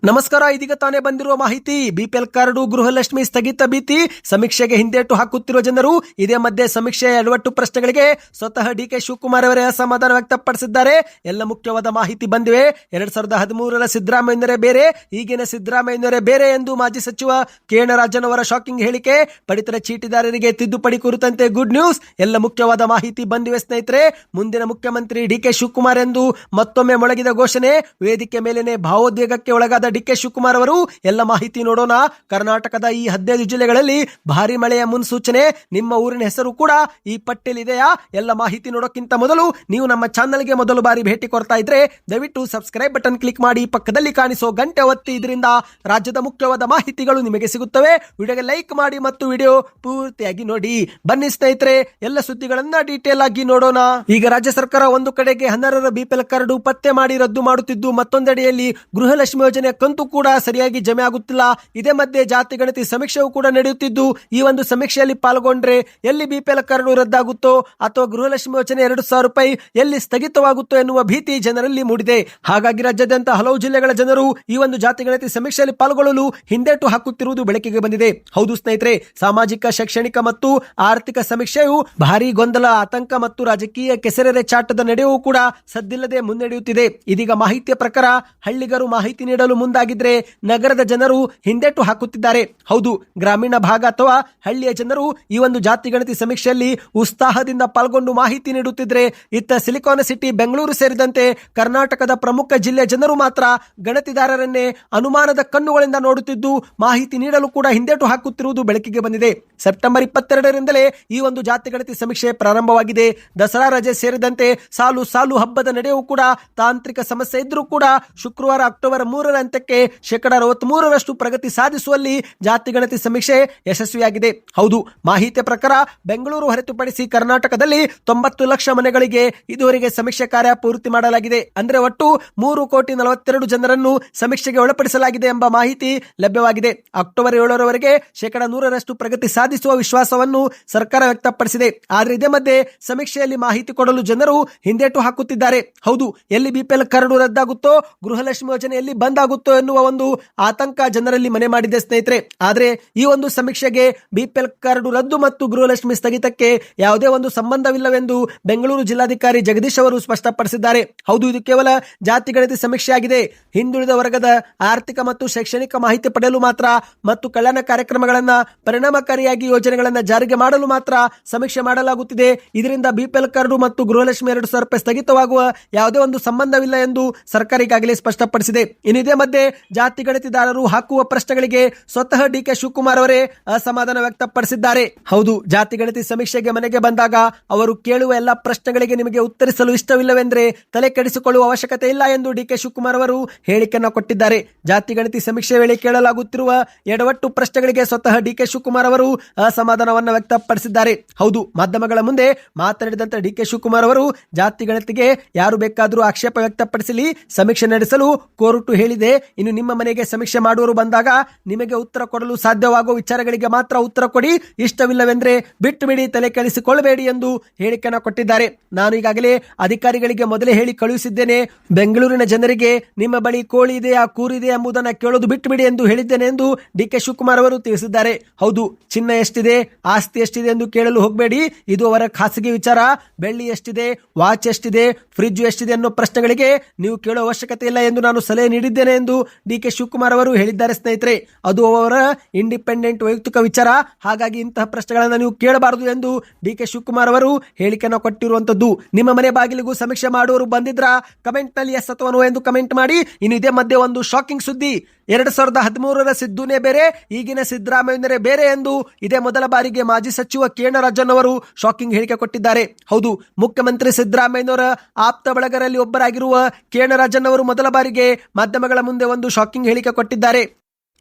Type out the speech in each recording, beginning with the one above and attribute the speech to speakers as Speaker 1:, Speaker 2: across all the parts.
Speaker 1: ನಮಸ್ಕಾರ. ಇದೀಗ ತಾನೇ ಬಂದಿರುವ ಮಾಹಿತಿ. ಬಿಪಿಎಲ್ ಕಾರ್ಡು, ಗೃಹಲಕ್ಷ್ಮಿ ಸ್ಥಗಿತ ಭೀತಿ, ಸಮೀಕ್ಷೆಗೆ ಹಿಂದೇಟು ಹಾಕುತ್ತಿರುವ ಜನರು. ಇದೇ ಮಧ್ಯೆ ಸಮೀಕ್ಷೆಯ ಎಡವಟ್ಟು ಪ್ರಶ್ನೆಗಳಿಗೆ ಸ್ವತಃ ಡಿಕೆ ಶಿವಕುಮಾರ್ ಅವರೇ ಅಸಮಾಧಾನ ವ್ಯಕ್ತಪಡಿಸಿದ್ದಾರೆ. ಎಲ್ಲ ಮುಖ್ಯವಾದ ಮಾಹಿತಿ ಬಂದಿವೆ. 2013ರ ಸಿದ್ದರಾಮಯ್ಯನವರೇ ಬೇರೆ, ಈಗಿನ ಸಿದ್ದರಾಮಯ್ಯನವರೇ ಬೇರೆ ಎಂದು ಮಾಜಿ ಸಚಿವ ಕೆ.ಎನ್. ರಾಜನ್ ಅವರ ಶಾಕಿಂಗ್ ಹೇಳಿಕೆ. ಪಡಿತರ ಚೀಟಿದಾರರಿಗೆ ತಿದ್ದುಪಡಿ ಕುರಿತಂತೆ ಗುಡ್ ನ್ಯೂಸ್. ಎಲ್ಲ ಮುಖ್ಯವಾದ ಮಾಹಿತಿ ಬಂದಿವೆ ಸ್ನೇಹಿತರೆ. ಮುಂದಿನ ಮುಖ್ಯಮಂತ್ರಿ ಡಿಕೆ ಶಿವಕುಮಾರ್ ಎಂದು ಮತ್ತೊಮ್ಮೆ ಮೊಳಗಿದ ಘೋಷಣೆ. ವೇದಿಕೆ ಮೇಲೇನೆ ಭಾವೋದ್ವೇಗಕ್ಕೆ ಒಳಗಾದ ಡಿಕೆ ಶಿವಕುಮಾರ್ ಅವರು. ಎಲ್ಲ ಮಾಹಿತಿ ನೋಡೋಣ. ಕರ್ನಾಟಕದ ಈ 15 ಜಿಲ್ಲೆಗಳಲ್ಲಿ ಭಾರಿ ಮಳೆಯ ಮುನ್ಸೂಚನೆ. ನಿಮ್ಮ ಊರಿನ ಹೆಸರು ಕೂಡ ಈ ಪಟ್ಟಿಯಲ್ಲಿ ಇದೆಯಾ? ಎಲ್ಲ ಮಾಹಿತಿ ನೋಡೋಕ್ಕಿಂತ ಮೊದಲು ನೀವು ನಮ್ಮ ಚಾನಲ್ಗೆ ಮೊದಲು ಬಾರಿ ಭೇಟಿ ಕೊಡ್ತಾ ಇದ್ರೆ ದಯವಿಟ್ಟು ಸಬ್ಸ್ಕ್ರೈಬ್ ಬಟನ್ ಕ್ಲಿಕ್ ಮಾಡಿ, ಪಕ್ಕದಲ್ಲಿ ಕಾಣಿಸೋ ಗಂಟೆ ಒತ್ತಿ. ಇದರಿಂದ ರಾಜ್ಯದ ಮುಖ್ಯವಾದ ಮಾಹಿತಿಗಳು ನಿಮಗೆ ಸಿಗುತ್ತವೆ. ವಿಡಿಯೋಗೆ ಲೈಕ್ ಮಾಡಿ ಮತ್ತು ವಿಡಿಯೋ ಪೂರ್ತಿಯಾಗಿ ನೋಡಿ. ಬನ್ನಿ ಸ್ನೇಹಿತರೆ, ಎಲ್ಲ ಸುದ್ದಿಗಳನ್ನ ಡೀಟೇಲ್ ಆಗಿ ನೋಡೋಣ. ಈಗ ರಾಜ್ಯ ಸರ್ಕಾರ ಒಂದು ಕಡೆಗೆ 12ರ ಬಿಪಿಎಲ್ ಕಾರ್ಡು ಪತ್ತೆ ಮಾಡಿ ರದ್ದು ಮಾಡುತ್ತಿದ್ದು, ಮತ್ತೊಂದೆಡೆಯಲ್ಲಿ ಗೃಹಲಕ್ಷ್ಮಿ ಯೋಜನೆ ಕಂತು ಕೂಡ ಸರಿಯಾಗಿ ಜಮೆ ಆಗುತ್ತಿಲ್ಲ. ಇದೇ ಮಧ್ಯೆ ಜಾತಿ ಗಣತಿ ಸಮೀಕ್ಷೆಯೂ ಕೂಡ ನಡೆಯುತ್ತಿದ್ದು, ಈ ಒಂದು ಸಮೀಕ್ಷೆಯಲ್ಲಿ ಪಾಲ್ಗೊಂಡ್ರೆ ಎಲ್ಲಿ ಬಿಪಿಎಲ್ ಕಾರ್ಡು ರದ್ದಾಗುತ್ತೋ ಅಥವಾ ಗೃಹಲಕ್ಷ್ಮಿ ಯೋಜನೆ 2,000 ರೂಪಾಯಿ ಎಲ್ಲಿ ಸ್ಥಗಿತವಾಗುತ್ತೋ ಎನ್ನುವ ಭೀತಿ ಜನರಲ್ಲಿ ಮೂಡಿದೆ. ಹಾಗಾಗಿ ರಾಜ್ಯಾದ್ಯಂತ ಹಲವು ಜಿಲ್ಲೆಗಳ ಜನರು ಈ ಒಂದು ಜಾತಿ ಗಣತಿ ಸಮೀಕ್ಷೆಯಲ್ಲಿ ಪಾಲ್ಗೊಳ್ಳಲು ಹಿಂದೇಟು ಹಾಕುತ್ತಿರುವುದು ಬೆಳಕಿಗೆ ಬಂದಿದೆ. ಹೌದು ಸ್ನೇಹಿತರೆ, ಸಾಮಾಜಿಕ, ಶೈಕ್ಷಣಿಕ ಮತ್ತು ಆರ್ಥಿಕ ಸಮೀಕ್ಷೆಯು ಭಾರಿ ಗೊಂದಲ, ಆತಂಕ ಮತ್ತು ರಾಜಕೀಯ ಕೆಸರೆರೆ ಚಾಟದ ನಡೆಯೂ ಕೂಡ ಸದ್ದಿಲ್ಲದೆ ಮುನ್ನಡೆಯುತ್ತಿದೆ. ಇದೀಗ ಮಾಹಿತಿಯ ಪ್ರಕಾರ ಹಳ್ಳಿಗರು ಮಾಹಿತಿ ನೀಡಲು ಮುಂದಾಗಿದ್ರೆ ನಗರದ ಜನರು ಹಿಂದೇಟು ಹಾಕುತ್ತಿದ್ದಾರೆ. ಹೌದು, ಗ್ರಾಮೀಣ ಭಾಗ ಅಥವಾ ಹಳ್ಳಿಯ ಜನರು ಈ ಒಂದು ಜಾತಿ ಗಣತಿ ಸಮೀಕ್ಷೆಯಲ್ಲಿ ಉತ್ಸಾಹದಿಂದ ಪಾಲ್ಗೊಂಡು ಮಾಹಿತಿ ನೀಡುತ್ತಿದ್ರೆ, ಇತ್ತ ಸಿಲಿಕಾನ್ ಸಿಟಿ ಬೆಂಗಳೂರು ಸೇರಿದಂತೆ ಕರ್ನಾಟಕದ ಪ್ರಮುಖ ಜಿಲ್ಲೆಯ ಜನರು ಮಾತ್ರ ಗಣತಿದಾರರನ್ನೇ ಅನುಮಾನದ ಕಣ್ಣುಗಳಿಂದ ನೋಡುತ್ತಿದ್ದು, ಮಾಹಿತಿ ನೀಡಲು ಕೂಡ ಹಿಂದೇಟು ಹಾಕುತ್ತಿರುವುದು ಬೆಳಕಿಗೆ ಬಂದಿದೆ. ಸೆಪ್ಟೆಂಬರ್ 22ರಿಂದಲೇ ಈ ಒಂದು ಜಾತಿ ಗಣತಿ ಸಮೀಕ್ಷೆ ಪ್ರಾರಂಭವಾಗಿದೆ. ದಸರಾ ರಜೆ ಸೇರಿದಂತೆ ಸಾಲು ಸಾಲು ಹಬ್ಬದ ನಡೆಯೂ ಕೂಡ ತಾಂತ್ರಿಕ ಸಮಸ್ಯೆ ಇದ್ರೂ ಕೂಡ ಶುಕ್ರವಾರ ಅಕ್ಟೋಬರ್ 3ರ ಅಂತ್ಯಕ್ಕೆ 63% ಪ್ರಗತಿ ಸಾಧಿಸುವಲ್ಲಿ ಜಾತಿ ಗಣತಿ ಸಮೀಕ್ಷೆ ಯಶಸ್ವಿಯಾಗಿದೆ. ಹೌದು, ಮಾಹಿತಿಯ ಪ್ರಕಾರ ಬೆಂಗಳೂರು ಹೊರತುಪಡಿಸಿ ಕರ್ನಾಟಕದಲ್ಲಿ 90 ಲಕ್ಷ ಮನೆಗಳಿಗೆ ಇದುವರೆಗೆ ಸಮೀಕ್ಷೆ ಕಾರ್ಯ ಪೂರ್ತಿ ಮಾಡಲಾಗಿದೆ. ಅಂದ್ರೆ ಒಟ್ಟು 3,42 ಜನರನ್ನು ಸಮೀಕ್ಷೆಗೆ ಒಳಪಡಿಸಲಾಗಿದೆ ಎಂಬ ಮಾಹಿತಿ ಲಭ್ಯವಾಗಿದೆ. ಅಕ್ಟೋಬರ್ 7ರವರೆಗೆ 100% ಪ್ರಗತಿ ಸಾಧಿಸುವ ವಿಶ್ವಾಸವನ್ನು ಸರ್ಕಾರ ವ್ಯಕ್ತಪಡಿಸಿದೆ. ಆದರೆ ಇದೇ ಮಧ್ಯೆ ಸಮೀಕ್ಷೆಯಲ್ಲಿ ಮಾಹಿತಿ ಕೊಡಲು ಜನರು ಹಿಂದೇಟು ಹಾಕುತ್ತಿದ್ದಾರೆ. ಹೌದು, ಎಲ್ಲಿ ಬಿಪಿಎಲ್ ಕಾರ್ಡು ರದ್ದಾಗುತ್ತೋ, ಗೃಹಲಕ್ಷ್ಮಿ ಯೋಜನೆಯಲ್ಲಿ ಬಂದ್ ಆಗುತ್ತೋ ಎನ್ನುವ ಒಂದು ಆತಂಕ ಜನರಲ್ಲಿ ಮನೆ ಮಾಡಿದೆ ಸ್ನೇಹಿತರೆ. ಆದರೆ ಈ ಒಂದು ಸಮೀಕ್ಷೆಗೆ ಬಿಪಿಎಲ್ ಕಾರ್ಡು ರದ್ದು ಮತ್ತು ಗೃಹಲಕ್ಷ್ಮಿ ಸ್ಥಗಿತಕ್ಕೆ ಯಾವುದೇ ಒಂದು ಸಂಬಂಧವಿಲ್ಲವೆಂದು ಬೆಂಗಳೂರು ಜಿಲ್ಲಾಧಿಕಾರಿ ಜಗದೀಶ್ ಅವರು ಸ್ಪಷ್ಟಪಡಿಸಿದ್ದಾರೆ. ಹೌದು, ಇದು ಕೇವಲ ಜಾತಿ ಗಣತಿ ಸಮೀಕ್ಷೆ ಆಗಿದೆ. ಹಿಂದುಳಿದ ವರ್ಗದ ಆರ್ಥಿಕ ಮತ್ತು ಶೈಕ್ಷಣಿಕ ಮಾಹಿತಿ ಪಡೆಯಲು ಮಾತ್ರ ಮತ್ತು ಕಲ್ಯಾಣ ಕಾರ್ಯಕ್ರಮಗಳನ್ನು ಪರಿಣಾಮಕಾರಿಯಾಗಿ ಯೋಜನೆಗಳನ್ನು ಜಾರಿಗೆ ಮಾಡಲು ಮಾತ್ರ ಸಮೀಕ್ಷೆ ಮಾಡಲಾಗುತ್ತಿದೆ. ಇದರಿಂದ ಬಿಪಿಎಲ್ ಕಾರ್ಡು ಮತ್ತು ಗೃಹಲಕ್ಷ್ಮಿ 2,000 ರೂಪಾಯಿ ಸ್ಥಗಿತವಾಗುವ ಯಾವುದೇ ಒಂದು ಸಂಬಂಧವಿಲ್ಲ ಎಂದು ಸರ್ಕಾರ ಈಗಾಗಲೇ ಸ್ಪಷ್ಟಪಡಿಸಿದೆ. ಇನ್ನು ಇದೇ ಮಧ್ಯೆ ಜಾತಿ ಗಣತಿದಾರರು ಹಾಕುವ ಪ್ರಶ್ನೆಗಳಿಗೆ ಸ್ವತಃ ಡಿಕೆ ಶಿವಕುಮಾರ್ ಅವರೇ ಅಸಮಾಧಾನ ವ್ಯಕ್ತಪಡಿಸಿದ್ದಾರೆ. ಹೌದು, ಜಾತಿ ಗಣತಿ ಸಮೀಕ್ಷೆಗೆ ಮನೆಗೆ ಬಂದಾಗ ಅವರು ಕೇಳುವ ಎಲ್ಲ ಪ್ರಶ್ನೆಗಳಿಗೆ ನಿಮಗೆ ಉತ್ತರಿಸಲು ಇಷ್ಟವಿಲ್ಲವೆಂದ್ರೆ ತಲೆ ಕೆಡಿಸಿಕೊಳ್ಳುವ ಅವಶ್ಯಕತೆ ಇಲ್ಲ ಎಂದು ಡಿಕೆ ಶಿವಕುಮಾರ್ ಅವರು ಹೇಳಿಕೆಯನ್ನು ಕೊಟ್ಟಿದ್ದಾರೆ. ಜಾತಿ ಗಣತಿ ಸಮೀಕ್ಷೆ ವೇಳೆ ಕೇಳಲಾಗುತ್ತಿರುವ ಎಡವಟ್ಟು ಪ್ರಶ್ನೆಗಳಿಗೆ ಸ್ವತಃ ಡಿಕೆ ಶಿವಕುಮಾರ್ ಅವರು ಅಸಮಾಧಾನವನ್ನು ವ್ಯಕ್ತಪಡಿಸಿದ್ದಾರೆ. ಹೌದು, ಮಾಧ್ಯಮಗಳ ಮುಂದೆ ಮಾತನಾಡಿದಂತ ಡಿಕೆ ಶಿವಕುಮಾರ್ ಅವರು ಜಾತಿ ಗಣತಿಗೆ ಯಾರು ಬೇಕಾದರೂ ಆಕ್ಷೇಪ ವ್ಯಕ್ತಪಡಿಸಲಿ, ಸಮೀಕ್ಷೆ ನಡೆಸಲು ಕೋರ್ಟ್ ಹೇಳಿದೆ. ಇನ್ನು ನಿಮ್ಮ ಮನೆಗೆ ಸಮೀಕ್ಷೆ ಮಾಡುವವರು ಬಂದಾಗ ನಿಮಗೆ ಉತ್ತರ ಕೊಡಲು ಸಾಧ್ಯವಾಗುವ ವಿಚಾರಗಳಿಗೆ ಮಾತ್ರ ಉತ್ತರ ಕೊಡಿ, ಇಷ್ಟವಿಲ್ಲವೆಂದ್ರೆ ಬಿಟ್ಟು ಬಿಡಿ, ತಲೆ ಕೆಡಿಸಿಕೊಳ್ಳಬೇಡಿ ಎಂದು ಹೇಳಿಕೆಯನ್ನು ಕೊಟ್ಟಿದ್ದಾರೆ. ನಾನು ಈಗಾಗಲೇ ಅಧಿಕಾರಿಗಳಿಗೆ ಮೊದಲೇ ಹೇಳಿ ಕಳುಹಿಸಿದ್ದೇನೆ. ಬೆಂಗಳೂರಿನ ಜನರಿಗೆ ನಿಮ್ಮ ಬಳಿ ಕೋಳಿ ಇದೆಯಾ, ಕೂರಿದೆ ಎಂಬುದನ್ನು ಕೇಳೋದು ಬಿಟ್ಟು ಬಿಡಿ ಎಂದು ಹೇಳಿದ್ದೇನೆ ಎಂದು ಡಿಕೆ ಶಿವಕುಮಾರ್ ಅವರು ತಿಳಿಸಿದ್ದಾರೆ. ಹೌದು, ಚಿನ್ನ ಎಷ್ಟಿದೆ, ಆಸ್ತಿ ಎಷ್ಟಿದೆ ಎಂದು ಕೇಳಲು ಹೋಗಬೇಡಿ, ಇದು ಅವರ ಖಾಸಗಿ ವಿಚಾರ. ಬೆಳ್ಳಿ ಎಷ್ಟಿದೆ, ವಾಚ್ ಎಷ್ಟಿದೆ, ಫ್ರಿಡ್ಜ್ ಎಷ್ಟಿದೆ ಅನ್ನೋ ಪ್ರಶ್ನೆಗಳಿಗೆ ನೀವು ಕೇಳುವ ಅವಶ್ಯಕತೆ ಇಲ್ಲ ಎಂದು ನಾನು ಸಲಹೆ ನೀಡಿದ್ದೇನೆ ಎಂದು ಡಿಕೆ ಶಿವಕುಮಾರ್ ಅವರು ಹೇಳಿದ್ದಾರೆ. ಸ್ನೇಹಿತರೆ, ಅದು ಅವರ ಇಂಡಿಪೆಂಡೆಂಟ್ ವೈಯಕ್ತಿಕ ವಿಚಾರ. ಹಾಗಾಗಿ ಇಂತಹ ಪ್ರಶ್ನೆಗಳನ್ನು ನೀವು ಕೇಳಬಾರದು ಎಂದು ಡಿಕೆ ಶಿವಕುಮಾರ್ ಅವರು ಹೇಳಿಕೆಯನ್ನು ಕೊಟ್ಟಿರುವಂತದ್ದು. ನಿಮ್ಮ ಮನೆ ಬಾಗಿಲಿಗೂ ಸಮೀಕ್ಷೆ ಮಾಡುವವರು ಬಂದಿದ್ರ ಕಮೆಂಟ್ ನಲ್ಲಿ ಎಸ್ ಅಥವಾ ನೋ ಎಂದು ಕಮೆಂಟ್ ಮಾಡಿ. ಇನ್ನು ಇದೇ ಮಧ್ಯೆ ಒಂದು ಶಾಕಿಂಗ್ ಸುದ್ದಿ. 2013ರ ಸಿದ್ದುನೇ ಬೇರೆ, ಈಗಿನ ಸಿದ್ದರಾಮಯ್ಯನವರೇ ಬೇರೆ ಎಂದು ಇದೇ ಮೊದಲ ಬಾರಿಗೆ ಮಾಜಿ ಸಚಿವ ಕೆ.ಎನ್. ರಾಜನ್ ಅವರು ಶಾಕಿಂಗ್ ಹೇಳಿಕೆ ಕೊಟ್ಟಿದ್ದಾರೆ. ಹೌದು, ಮುಖ್ಯಮಂತ್ರಿ ಸಿದ್ದರಾಮಯ್ಯನವರ ಆಪ್ತ ಬಳಗರಲ್ಲಿ ಒಬ್ಬರಾಗಿರುವ ಕೆ.ಎನ್. ರಾಜನ್ ಅವರು ಮೊದಲ ಬಾರಿಗೆ ಮಾಧ್ಯಮಗಳ ಮುಂದೆ ಒಂದು ಶಾಕಿಂಗ್ ಹೇಳಿಕೆ ಕೊಟ್ಟಿದ್ದಾರೆ.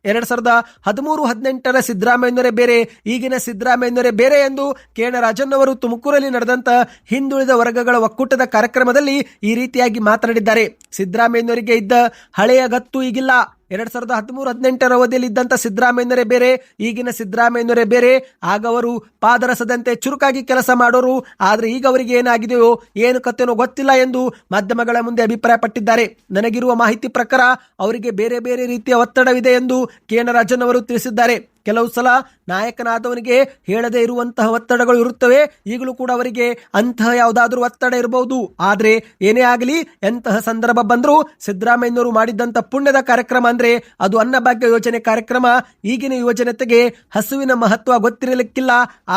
Speaker 1: 2013-18ರ ಸಿದ್ದರಾಮಯ್ಯನವರೇ ಬೇರೆ, ಈಗಿನ ಸಿದ್ದರಾಮಯ್ಯನವರೇ ಬೇರೆ ಎಂದು ಕೆ.ಎನ್. ರಾಜನ್ ಅವರು ತುಮಕೂರಲ್ಲಿ ನಡೆದಂತ ಹಿಂದುಳಿದ ವರ್ಗಗಳ ಒಕ್ಕೂಟದ ಕಾರ್ಯಕ್ರಮದಲ್ಲಿ ಈ ರೀತಿಯಾಗಿ ಮಾತನಾಡಿದ್ದಾರೆ. ಸಿದ್ದರಾಮಯ್ಯನವರಿಗೆ ಇದ್ದ ಹಳೆಯ ಗತ್ತು ಈಗಿಲ್ಲ, 2013-18 ಅವಧಿಯಲ್ಲಿ ಇದ್ದಂತ ಸಿದ್ದರಾಮಯ್ಯನವರೇ ಬೇರೆ, ಈಗಿನ ಸಿದ್ದರಾಮಯ್ಯನವರೇ ಬೇರೆ. ಆಗ ಅವರು ಪಾದರಸದಂತೆ ಚುರುಕಾಗಿ ಕೆಲಸ ಮಾಡೋರು. ಆದ್ರೆ ಈಗ ಅವರಿಗೆ ಏನಾಗಿದೆಯೋ ಏನು ಕಥೆನೋ ಗೊತ್ತಿಲ್ಲ ಎಂದು ಮಾಧ್ಯಮಗಳ ಮುಂದೆ ಅಭಿಪ್ರಾಯ ಪಟ್ಟಿದ್ದಾರೆ. ನನಗಿರುವ ಮಾಹಿತಿ ಪ್ರಕಾರ ಅವರಿಗೆ ಬೇರೆ ಬೇರೆ ರೀತಿಯ ಒತ್ತಡವಿದೆ ಎಂದು ಕೆ.ಎನ್. ರಾಜನ್ ಅವರು ತಿಳಿಸಿದ್ದಾರೆ. ಕೆಲವು ಸಲ ನಾಯಕನಾದವನಿಗೆ ಹೇಳದೇ ಇರುವಂತಹ ಒತ್ತಡಗಳು ಇರುತ್ತವೆ. ಈಗಲೂ ಕೂಡ ಅವರಿಗೆ ಅಂತಹ ಯಾವುದಾದ್ರೂ ಒತ್ತಡ ಇರಬಹುದು. ಆದ್ರೆ ಏನೇ ಆಗಲಿ, ಎಂತಹ ಸಂದರ್ಭ ಬಂದರೂ ಸಿದ್ದರಾಮಯ್ಯನವರು ಮಾಡಿದ್ದಂತ ಪುಣ್ಯದ ಕಾರ್ಯಕ್ರಮ ಅಂದ್ರೆ ಅದು ಅನ್ನಭಾಗ್ಯ ಯೋಜನೆ ಕಾರ್ಯಕ್ರಮ. ಈಗಿನ ಯುವಜನತೆಗೆ ಹಸುವಿನ ಮಹತ್ವ ಗೊತ್ತಿರಲಿಕ್ಕಿಲ್ಲ,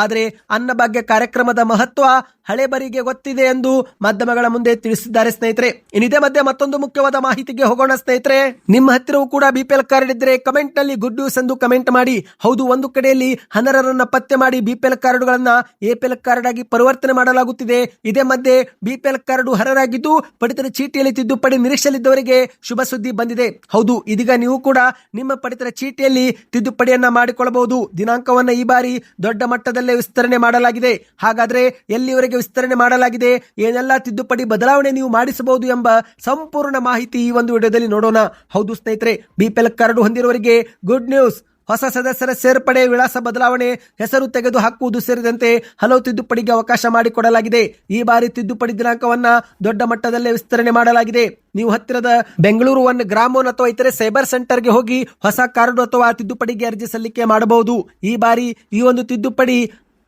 Speaker 1: ಆದ್ರೆ ಅನ್ನಭಾಗ್ಯ ಕಾರ್ಯಕ್ರಮದ ಮಹತ್ವ ಹಳೆಬರಿಗೆ ಗೊತ್ತಿದೆ ಎಂದು ಮಾಧ್ಯಮಗಳ ಮುಂದೆ ತಿಳಿಸಿದ್ದಾರೆ. ಸ್ನೇಹಿತರೆ, ಇನ್ನಿದೇ ಮಧ್ಯೆ ಮತ್ತೊಂದು ಮುಖ್ಯವಾದ ಮಾಹಿತಿಗೆ ಹೋಗೋಣ. ಸ್ನೇಹಿತರೆ, ನಿಮ್ಮ ಹತ್ತಿರವೂ ಕೂಡ ಬಿಪಿಎಲ್ ಕಾರ್ಡ್ ಇದ್ರೆ ಕಮೆಂಟ್ ನಲ್ಲಿ ಗುಡ್ ನ್ಯೂಸ್ ಎಂದು ಕಮೆಂಟ್ ಮಾಡಿ. ಹೌದು, ಒಂದು ಕಡೆಯಲ್ಲಿ ಅನರ್ಹರನ್ನ ಪತ್ತೆ ಮಾಡಿ ಬಿಪಿಎಲ್ ಕಾರ್ಡ್ಗಳನ್ನ ಎಪಿಎಲ್ ಕಾರ್ಡ್ ಆಗಿ ಪರಿವರ್ತನೆ ಮಾಡಲಾಗುತ್ತಿದೆ. ಇದೇ ಮಧ್ಯೆ ಬಿಪಿಎಲ್ ಕಾರ್ಡ್ ಅರ್ಹರಾಗಿದ್ದು ಪಡಿತರ ಚೀಟಿಯಲ್ಲಿ ತಿದ್ದುಪಡಿ ನಿರೀಕ್ಷೆಯಲ್ಲಿದ್ದವರಿಗೆ ಶುಭ ಸುದ್ದಿ ಬಂದಿದೆ. ಹೌದು, ಇದೀಗ ನೀವು ಕೂಡ ನಿಮ್ಮ ಪಡಿತರ ಚೀಟಿಯಲ್ಲಿ ತಿದ್ದುಪಡಿಯನ್ನ ಮಾಡಿಕೊಳ್ಳಬಹುದು. ದಿನಾಂಕವನ್ನ ಈ ಬಾರಿ ದೊಡ್ಡ ಮಟ್ಟದಲ್ಲೇ ವಿಸ್ತರಣೆ ಮಾಡಲಾಗಿದೆ. ಹಾಗಾದ್ರೆ ಎಲ್ಲಿವರೆಗೆ ವಿಸ್ತರಣೆ ಮಾಡಲಾಗಿದೆ, ಏನೆಲ್ಲ ತಿದ್ದುಪಡಿ ಬದಲಾವಣೆ ನೀವು ಮಾಡಿಸಬಹುದು ಎಂಬ ಸಂಪೂರ್ಣ ಮಾಹಿತಿ ಈ ಒಂದು ವಿಡಿಯೋದಲ್ಲಿ ನೋಡೋಣ. ಹೌದು ಸ್ನೇಹಿತರೆ, ಬಿಪಿಎಲ್ ಕಾರ್ಡ್ ಹೊಂದಿರುವವರಿಗೆ ಗುಡ್ ನ್ಯೂಸ್. ಹೊಸ ಸದಸ್ಯರ ಸೇರ್ಪಡೆ, ವಿಳಾಸ ಬದಲಾವಣೆ, ಹೆಸರು ತೆಗೆದು ಹಾಕುವುದು ಸೇರಿದಂತೆ ಹಲವು ತಿದ್ದುಪಡಿಗೆ ಅವಕಾಶ ಮಾಡಿಕೊಡಲಾಗಿದೆ. ಈ ಬಾರಿ ತಿದ್ದುಪಡಿ ದಿನಾಂಕವನ್ನ ದೊಡ್ಡ ಮಟ್ಟದಲ್ಲೇ ವಿಸ್ತರಣೆ ಮಾಡಲಾಗಿದೆ. ನೀವು ಹತ್ತಿರದ ಬೆಂಗಳೂರು 1 ಗ್ರಾಮೋನ್ ಅಥವಾ ಇತರೆ ಸೈಬರ್ ಸೆಂಟರ್ಗೆ ಹೋಗಿ ಹೊಸ ಕಾರ್ಡ್ ಅಥವಾ ತಿದ್ದುಪಡಿಗೆ ಅರ್ಜಿ ಸಲ್ಲಿಕೆ ಮಾಡಬಹುದು. ಈ ಬಾರಿ ಈ ಒಂದು ತಿದ್ದುಪಡಿ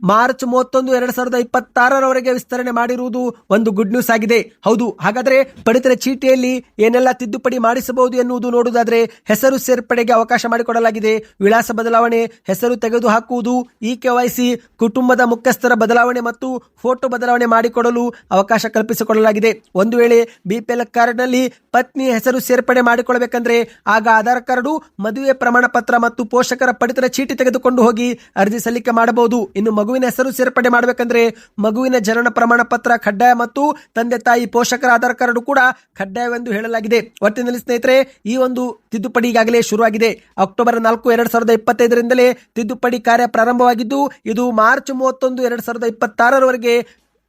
Speaker 1: ಮಾರ್ಚ್ 31, 2026 ವಿಸ್ತರಣೆ ಮಾಡಿರುವುದು ಒಂದು ಗುಡ್ ನ್ಯೂಸ್ ಆಗಿದೆ. ಹೌದು, ಹಾಗಾದ್ರೆ ಪಡಿತರ ಚೀಟಿಯಲ್ಲಿ ಏನೆಲ್ಲ ತಿದ್ದುಪಡಿ ಮಾಡಿಸಬಹುದು ಎನ್ನುವುದು ನೋಡುವುದಾದ್ರೆ ಹೆಸರು ಸೇರ್ಪಡೆಗೆ ಅವಕಾಶ ಮಾಡಿಕೊಡಲಾಗಿದೆ. ವಿಳಾಸ ಬದಲಾವಣೆ, ಹೆಸರು ತೆಗೆದು ಹಾಕುವುದು, KYC, ಕುಟುಂಬದ ಮುಖ್ಯಸ್ಥರ ಬದಲಾವಣೆ ಮತ್ತು ಫೋಟೋ ಬದಲಾವಣೆ ಮಾಡಿಕೊಡಲು ಅವಕಾಶ ಕಲ್ಪಿಸಿಕೊಡಲಾಗಿದೆ. ಒಂದು ವೇಳೆ ಬಿಪಿಎಲ್ ಕಾರ್ಡ್ ನಲ್ಲಿ ಪತ್ನಿ ಹೆಸರು ಸೇರ್ಪಡೆ ಮಾಡಿಕೊಳ್ಳಬೇಕಂದ್ರೆ ಆಗ ಆಧಾರ್ ಕಾರ್ಡು, ಮದುವೆ ಪ್ರಮಾಣ ಪತ್ರ ಮತ್ತು ಪೋಷಕರ ಪಡಿತರ ಚೀಟಿ ತೆಗೆದುಕೊಂಡು ಹೋಗಿ ಅರ್ಜಿ ಸಲ್ಲಿಕೆ ಮಾಡಬಹುದು. ಇನ್ನು ಮಗುವಿನ ಹೆಸರು ಸೇರ್ಪಡೆ ಮಾಡಬೇಕಂದ್ರೆ ಮಗುವಿನ ಜನನ ಪ್ರಮಾಣ ಪತ್ರ ಕಡ್ಡಾಯ ಮತ್ತು ತಂದೆ ತಾಯಿ ಪೋಷಕರ ಆಧಾರ್ ಕಾರ್ಡ್ ಕೂಡ ಕಡ್ಡಾಯವೆಂದು ಹೇಳಲಾಗಿದೆ. ಒಟ್ಟಿನಲ್ಲಿ ಸ್ನೇಹಿತರೆ, ಈ ಒಂದು ತಿದ್ದುಪಡಿ ಈಗಾಗಲೇ ಶುರುವಾಗಿದೆ. ಅಕ್ಟೋಬರ್ 4, 2025 ತಿದ್ದುಪಡಿ ಕಾರ್ಯ ಪ್ರಾರಂಭವಾಗಿದ್ದು ಇದು ಮಾರ್ಚ್ 31, 2026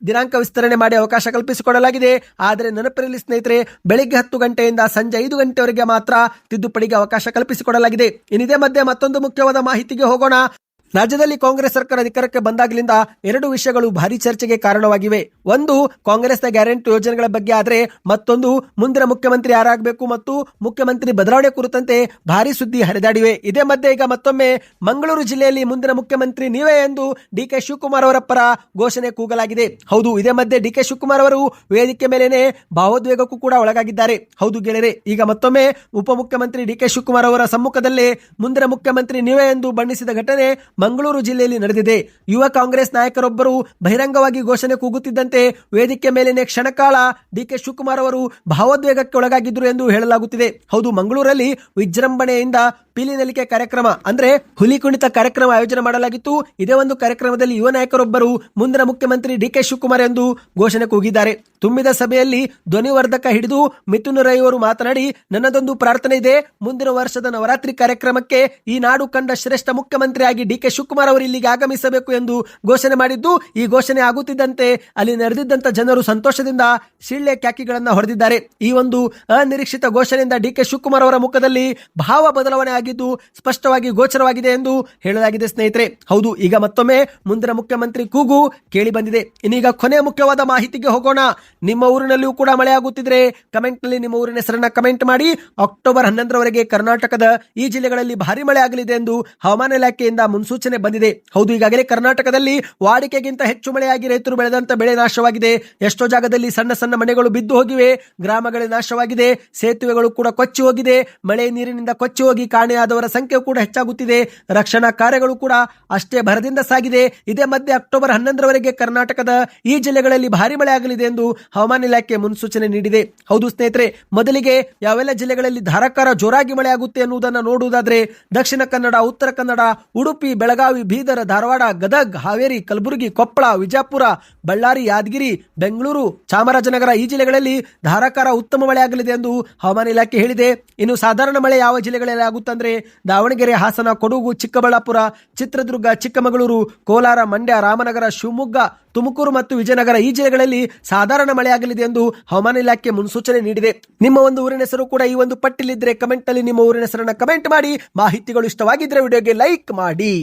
Speaker 1: ದಿನಾಂಕ ವಿಸ್ತರಣೆ ಮಾಡಿ ಅವಕಾಶ ಕಲ್ಪಿಸಿಕೊಡಲಾಗಿದೆ. ಆದರೆ ನೆನಪಿರಲಿ ಸ್ನೇಹಿತರೆ, ಬೆಳಿಗ್ಗೆ 10 ಗಂಟೆಯಿಂದ ಸಂಜೆ 5 ಗಂಟೆವರೆಗೆ ಮಾತ್ರ ತಿದ್ದುಪಡಿಗೆ ಅವಕಾಶ ಕಲ್ಪಿಸಿಕೊಡಲಾಗಿದೆ. ಇನ್ನಿದೇ ಮಧ್ಯೆ ಮತ್ತೊಂದು ಮುಖ್ಯವಾದ ಮಾಹಿತಿಗೆ ಹೋಗೋಣ. ರಾಜ್ಯದಲ್ಲಿ ಕಾಂಗ್ರೆಸ್ ಸರ್ಕಾರ ಅಧಿಕಾರಕ್ಕೆ ಬಂದಾಗಲಿಂದ 2 ವಿಷಯಗಳು ಭಾರಿ ಚರ್ಚೆಗೆ ಕಾರಣವಾಗಿವೆ. ಒಂದು, ಕಾಂಗ್ರೆಸ್ನ ಗ್ಯಾರಂಟಿ ಯೋಜನೆಗಳ ಬಗ್ಗೆ, ಆದರೆ ಮತ್ತೊಂದು ಮುಂದಿನ ಮುಖ್ಯಮಂತ್ರಿ ಯಾರಾಗಬೇಕು ಮತ್ತು ಮುಖ್ಯಮಂತ್ರಿ ಬದಲಾವಣೆ ಕುರಿತಂತೆ ಭಾರಿ ಸುದ್ದಿ ಹರಿದಾಡಿವೆ. ಇದೇ ಮಧ್ಯೆ ಈಗ ಮತ್ತೊಮ್ಮೆ ಮಂಗಳೂರು ಜಿಲ್ಲೆಯಲ್ಲಿ ಮುಂದಿನ ಮುಖ್ಯಮಂತ್ರಿ ನೀವೇ ಎಂದು ಡಿ.ಕೆ. ಶಿವಕುಮಾರ್ ಅವರ ಪರ ಘೋಷಣೆ ಕೂಗಲಾಗಿದೆ. ಹೌದು, ಇದೇ ಮಧ್ಯೆ ಡಿ.ಕೆ. ಶಿವಕುಮಾರ್ ಅವರು ವೇದಿಕೆ ಮೇಲೇನೆ ಭಾವೋದ್ವೇಗಕ್ಕೂ ಕೂಡ ಒಳಗಾಗಿದ್ದಾರೆ. ಹೌದು ಗೆಳೆಯರೆ, ಈಗ ಮತ್ತೊಮ್ಮೆ ಉಪಮುಖ್ಯಮಂತ್ರಿ ಡಿ.ಕೆ. ಶಿವಕುಮಾರ್ ಅವರ ಸಮ್ಮುಖದಲ್ಲೇ ಮುಂದಿನ ಮುಖ್ಯಮಂತ್ರಿ ನೀವೇ ಎಂದು ಬಣ್ಣಿಸಿದ ಘಟನೆ ಮಂಗಳೂರು ಜಿಲ್ಲೆಯಲ್ಲಿ ನಡೆದಿದೆ. ಯುವ ಕಾಂಗ್ರೆಸ್ ನಾಯಕರೊಬ್ಬರು ಬಹಿರಂಗವಾಗಿ ಘೋಷಣೆ ಕೂಗುತ್ತಿದ್ದಂತೆ ವೇದಿಕೆ ಮೇಲಿನ ಕ್ಷಣಕಾಲ ಡಿ.ಕೆ. ಶಿವಕುಮಾರ್ ಅವರು ಭಾವೋದ್ವೇಗಕ್ಕೆ ಒಳಗಾಗಿದ್ದರು ಎಂದು ಹೇಳಲಾಗುತ್ತಿದೆ. ಹೌದು, ಮಂಗಳೂರಲ್ಲಿ ವಿಜೃಂಭಣೆಯಿಂದ ಪೀಲಿನಲಿಕೆ ಕಾರ್ಯಕ್ರಮ ಅಂದ್ರೆ ಹುಲಿ ಕುಣಿತ ಕಾರ್ಯಕ್ರಮ ಆಯೋಜನೆ ಮಾಡಲಾಗಿತ್ತು. ಇದೇ ಒಂದು ಕಾರ್ಯಕ್ರಮದಲ್ಲಿ ಯುವ ನಾಯಕರೊಬ್ಬರು ಮುಂದಿನ ಮುಖ್ಯಮಂತ್ರಿ ಡಿ.ಕೆ. ಶಿವಕುಮಾರ್ ಎಂದು ಘೋಷಣೆ ಕೂಗಿದ್ದಾರೆ. ತುಂಬಿದ ಸಭೆಯಲ್ಲಿ ಧ್ವನಿವರ್ಧಕ ಹಿಡಿದು ಮಿಥುನ್ ರೈ ಅವರು ಮಾತನಾಡಿ, ನನ್ನದೊಂದು ಪ್ರಾರ್ಥನೆ ಇದೆ, ಮುಂದಿನ ವರ್ಷದ ನವರಾತ್ರಿ ಕಾರ್ಯಕ್ರಮಕ್ಕೆ ಈ ನಾಡು ಕಂಡ ಶ್ರೇಷ್ಠ ಮುಖ್ಯಮಂತ್ರಿಯಾಗಿ ಡಿ.ಕೆ. ಶಿವಕುಮಾರ್ ಅವರು ಇಲ್ಲಿಗೆ ಆಗಮಿಸಬೇಕು ಎಂದು ಘೋಷಣೆ ಮಾಡಿದ್ದು, ಈ ಘೋಷಣೆ ಆಗುತ್ತಿದ್ದಂತೆ ಅಲ್ಲಿ ನೆರೆದಿದ್ದಂತ ಜನರು ಸಂತೋಷದಿಂದ ಶಿಳ್ಳೆ ಕ್ಯಾಕಿಗಳನ್ನ ಹೊಡೆದಿದ್ದಾರೆ. ಈ ಒಂದು ಅನಿರೀಕ್ಷಿತ ಘೋಷಣೆಯಿಂದ ಡಿ.ಕೆ. ಶಿವಕುಮಾರ್ ಅವರ ಮುಖದಲ್ಲಿ ಭಾವ ಬದಲಾವಣೆ ಆಗಿದ್ದು ಸ್ಪಷ್ಟವಾಗಿ ಗೋಚರವಾಗಿದೆ ಎಂದು ಹೇಳಲಾಗಿದೆ. ಸ್ನೇಹಿತರೆ, ಹೌದು, ಈಗ ಮತ್ತೊಮ್ಮೆ ಮುಂದಿನ ಮುಖ್ಯಮಂತ್ರಿ ಕೂಗು ಕೇಳಿ ಬಂದಿದೆ. ಇನ್ನೀಗ ಕೊನೆಯ ಮುಖ್ಯವಾದ ಮಾಹಿತಿಗೆ ಹೋಗೋಣ. ನಿಮ್ಮ ಊರಿನಲ್ಲಿಯೂ ಕೂಡ ಮಳೆ ಆಗುತ್ತಿದ್ರೆ ಕಮೆಂಟ್ ನಲ್ಲಿ ನಿಮ್ಮ ಊರಿನ ಹೆಸರನ್ನ ಕಮೆಂಟ್ ಮಾಡಿ. ಅಕ್ಟೋಬರ್ 11 ಕರ್ನಾಟಕದ ಈ ಜಿಲ್ಲೆಗಳಲ್ಲಿ ಭಾರಿ ಮಳೆ ಆಗಲಿದೆ ಎಂದು ಹವಾಮಾನ ಇಲಾಖೆಯಿಂದ ಮುನ್ಸೂಚನೆ ಬಂದಿದೆ. ಹೌದು, ಈಗಾಗಲೇ ಕರ್ನಾಟಕದಲ್ಲಿ ವಾಡಿಕೆಗಿಂತ ಹೆಚ್ಚು ಮಳೆಯಾಗಿ ರೈತರು ಬೆಳೆದಂತ ಬೆಳೆ ನಾಶವಾಗಿದೆ. ಎಷ್ಟೋ ಜಾಗದಲ್ಲಿ ಸಣ್ಣ ಸಣ್ಣ ಮನೆಗಳು ಬಿದ್ದು ಹೋಗಿವೆ, ಗ್ರಾಮಗಳೇ ನಾಶವಾಗಿದೆ, ಸೇತುವೆಗಳು ಕೂಡ ಕೊಚ್ಚಿ ಹೋಗಿದೆ. ಮಳೆ ನೀರಿನಿಂದ ಕೊಚ್ಚಿ ಹೋಗಿ ಕಾಣೆಯಾದವರ ಸಂಖ್ಯೆ ಕೂಡ ಹೆಚ್ಚಾಗುತ್ತಿದೆ. ರಕ್ಷಣಾ ಕಾರ್ಯಗಳು ಕೂಡ ಅಷ್ಟೇ ಭರದಿಂದ ಸಾಗಿದೆ. ಇದೇ ಮಧ್ಯೆ ಅಕ್ಟೋಬರ್ 11 ಕರ್ನಾಟಕದ ಈ ಜಿಲ್ಲೆಗಳಲ್ಲಿ ಭಾರಿ ಮಳೆ ಆಗಲಿದೆ ಎಂದು ಹವಾಮಾನ ಇಲಾಖೆ ಮುನ್ಸೂಚನೆ ನೀಡಿದೆ. ಹೌದು ಸ್ನೇಹಿತರೆ, ಮೊದಲಿಗೆ ಯಾವೆಲ್ಲ ಜಿಲ್ಲೆಗಳಲ್ಲಿ ಧಾರಾಕಾರ ಜೋರಾಗಿ ಮಳೆ ಆಗುತ್ತೆ ಎನ್ನುವುದನ್ನು ನೋಡುವುದಾದ್ರೆ ದಕ್ಷಿಣ ಕನ್ನಡ, ಉತ್ತರ ಕನ್ನಡ, ಉಡುಪಿ, ಬೆಳಗಾವಿ, ಬೀದರ್, ಧಾರವಾಡ, ಗದಗ್, ಹಾವೇರಿ, ಕಲಬುರಗಿ, ಕೊಪ್ಪಳ, ವಿಜಯಪುರ, ಬಳ್ಳಾರಿ, ಯಾದಗಿರಿ, ಬೆಂಗಳೂರು, ಚಾಮರಾಜನಗರ ಈ ಜಿಲ್ಲೆಗಳಲ್ಲಿ ಧಾರಾಕಾರ ಉತ್ತಮ ಮಳೆ ಆಗಲಿದೆ ಎಂದು ಹವಾಮಾನ ಇಲಾಖೆ ಹೇಳಿದೆ. ಇನ್ನು ಸಾಧಾರಣ ಮಳೆ ಯಾವ ಜಿಲ್ಲೆಗಳಲ್ಲಿ ಆಗುತ್ತಂದ್ರೆ ಅಂದ್ರೆ ದಾವಣಗೆರೆ, ಹಾಸನ, ಕೊಡಗು, ಚಿಕ್ಕಬಳ್ಳಾಪುರ, ಚಿತ್ರದುರ್ಗ, ಚಿಕ್ಕಮಗಳೂರು, ಕೋಲಾರ, ಮಂಡ್ಯ, ರಾಮನಗರ, ಶಿವಮೊಗ್ಗ, ತುಮಕೂರು ಮತ್ತು ವಿಜಯನಗರ ಈ ಜಿಲ್ಲೆಗಳಲ್ಲಿ ಸಾಧಾರಣ ಮಳೆಯಾಗಲಿದೆ ಎಂದು ಹವಾಮಾನ ಇಲಾಖೆ ಮುನ್ಸೂಚನೆ ನೀಡಿದೆ. ನಿಮ್ಮ ಒಂದು ಊರಿನ ಹೆಸರು ಕೂಡ ಈ ಒಂದು ಪಟ್ಟಿಲಿದ್ರೆ ಕಮೆಂಟ್ ಅಲ್ಲಿ ನಿಮ್ಮ ಊರಿನ ಹೆಸರನ್ನ ಕಮೆಂಟ್ ಮಾಡಿ. ಮಾಹಿತಿಗಳು ಇಷ್ಟವಾಗಿದ್ರೆ ವಿಡಿಯೋಗೆ ಲೈಕ್ ಮಾಡಿ.